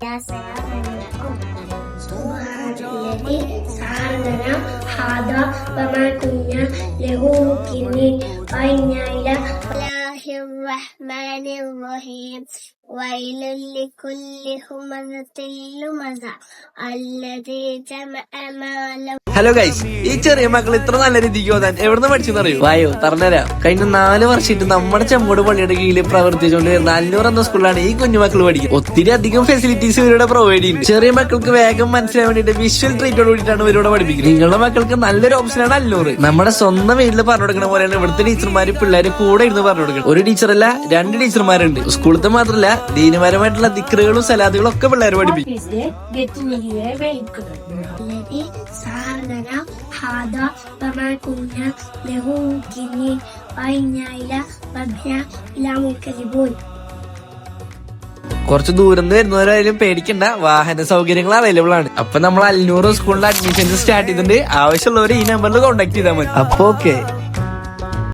السلام عليكم. سبحان الذي سعدنا هذا وما كنا له مقرنين وإنا إلى الله الرحمن الرحيم. ويل لكل همزة لمزة الذي جمع مالا. Hello guys, ഈ ചെറിയ മക്കൾ ഇത്ര നല്ല രീതിക്ക് ഓതാൻ എവിടുന്ന് പഠിച്ചെന്ന് അറിയോ? വായോ പറഞ്ഞുതരാം. കഴിഞ്ഞ 4 വർഷമായിട്ട് നമ്മുടെ ചെമ്പോട് പള്ളിയുടെ കീഴിൽ പ്രവർത്തിച്ചുകൊണ്ട് വരുന്ന അല്ലൂർ എന്ന സ്കൂളിലാണ് ഈ കുഞ്ഞുമക്കൾ പഠിക്കുന്നത്. ഒത്തിരി അധികം ഫെസിലിറ്റീസ് ഇവരുടെ പ്രൊവൈഡ് ചെയ്യുന്നത്. ചെറിയ മക്കൾക്ക് വേഗം മനസ്സിലാൻ വേണ്ടിയിട്ട് വിഷ്വൽ ട്രീറ്റോട് കൂടിയിട്ടാണ് ഇവരോട് പഠിപ്പിക്കുന്നത്. നിങ്ങളുടെ മക്കൾക്ക് നല്ലൊരു ഓപ്ഷനാണ് അല്ലൂർ. നമ്മുടെ സ്വന്തം വീട്ടിൽ പറഞ്ഞു കൊടുക്കുന്ന പോലെയാണ് ഇവിടുത്തെ ടീച്ചർമാര് പിള്ളേര് കൂടെ ഇരുന്ന് പറഞ്ഞു കൊടുക്കുന്നത്. ഒരു ടീച്ചറല്ല, 2 ടീച്ചർമാരുണ്ട്. സ്കൂളത്തെ മാത്രമല്ല, ദീനപരമായിട്ടുള്ള ദിക്റുകളും സലാദുകളും ഒക്കെ പിള്ളേർ പഠിപ്പിക്കും. هذا وما كنا له مقرنين وإنا إلى ربنا لمنقلبون. കുറച്ച് ദൂരം നിന്ന് വരുന്നവരായാലും പേടിക്കണ്ട, വാഹന സൗകര്യങ്ങൾ അവൈലബിൾ ആണ്. അപ്പൊ നമ്മൾ അല്ലൂർ സ്കൂളിന്റെ അഡ്മിഷൻ സ്റ്റാർട്ട് ചെയ്തിട്ടുണ്ട്. ആവശ്യമുള്ളവർ ഈ നമ്പറിൽ കോൺടാക്ട് ചെയ്താൽ മതി. അപ്പൊ ഓക്കെ.